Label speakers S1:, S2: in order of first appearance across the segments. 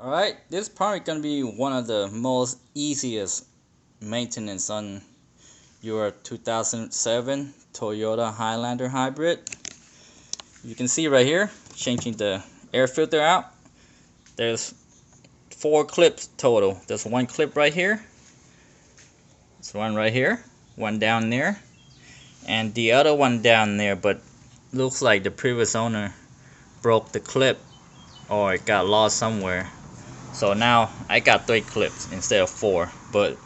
S1: Alright, this is probably going to be one of the most easiest maintenance on your 2007 Toyota Highlander Hybrid. You can see right here, changing the air filter out. There's 4 clips total. There's one clip right here. There's one right here, one down there, and the other one down there, but looks like the previous owner broke the clip or it got lost somewhere. So now I got 3 clips instead of 4. But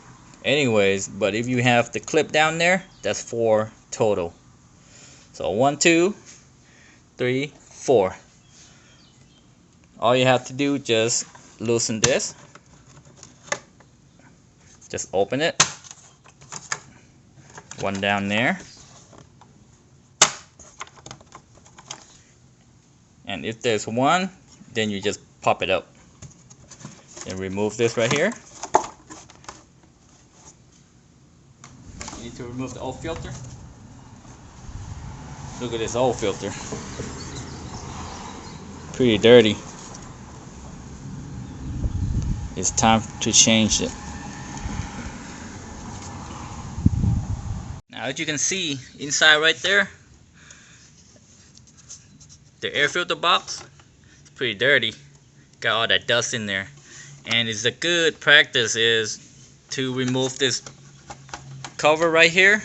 S1: anyways, if you have the clip down there, that's 4 total. So 1, 2, 3, 4. All you have to do, just loosen this. Just open it. One down there. And if there's one, then you just pop it up. And remove this right here. You need to remove the old filter. Look at this old filter. Pretty dirty. It's time to change it. Now, as you can see inside right there, the air filter box is pretty dirty. Got all that dust in there. And it's a good practice is to remove this cover right here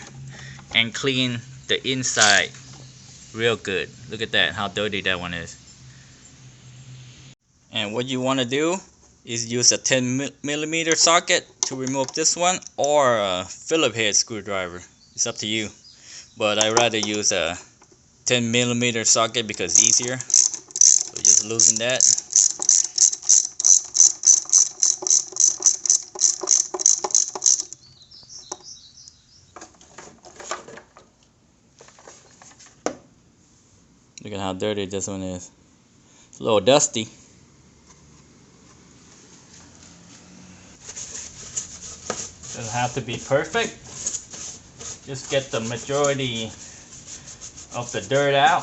S1: and clean the inside real good. Look at that, how dirty that one is. And what you want to do is use a 10mm socket to remove this one, or a Phillips head screwdriver. It's up to you, but I rather use a 10mm socket because it's easier. So just loosen that. Look at how dirty this one is. It's a little dusty. Doesn't have to be perfect. Just get the majority of the dirt out,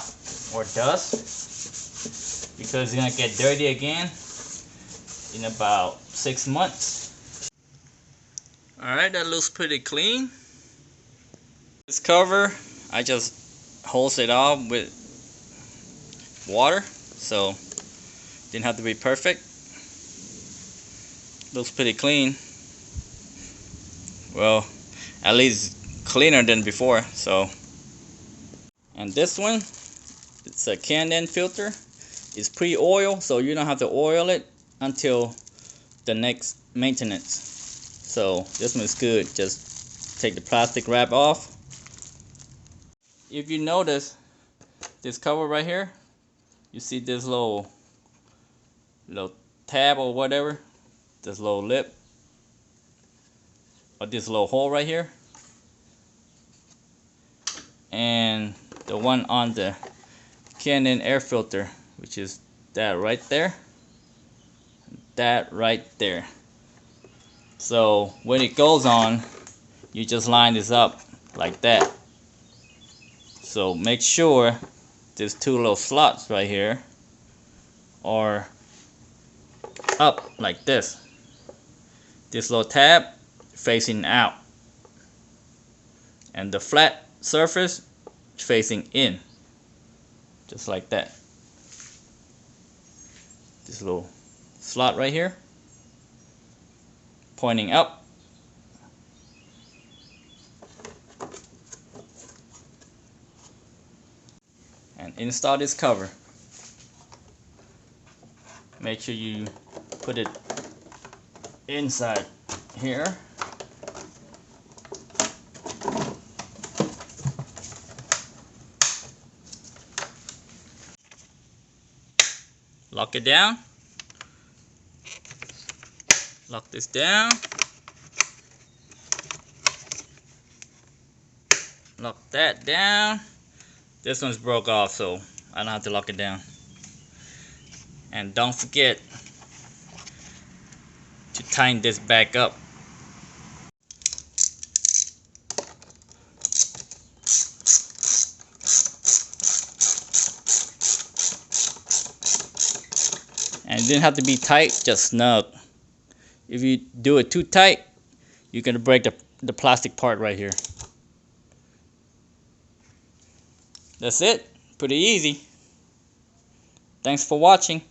S1: or dust, because it's gonna get dirty again in about 6 months. Alright, that looks pretty clean. This cover, I just hose it off with water, so didn't have to be perfect. Looks pretty clean. Well, at least cleaner than before. So, and this one, it's a Handyman filter. It's pre-oil, so you don't have to oil it until the next maintenance. So this one is good. Just take the plastic wrap off. If you notice this cover right here, you see this little tab or whatever, this little lip, or this little hole right here, and the one on the Handyman air filter, which is that right there, that right there. So when it goes on, you just line this up like that. So make sure there's 2 little slots right here are up like this. This little tab facing out, and the flat surface facing in, just like that. This little slot right here pointing up. And install this cover. Make sure you put it inside here. Lock it down. Lock this down. Lock that down. This one's broke off, so I don't have to lock it down. And don't forget to tighten this back up. And didn't have to be tight, just snug. If you do it too tight, you're gonna break the plastic part right here. That's it. Pretty easy. Thanks for watching.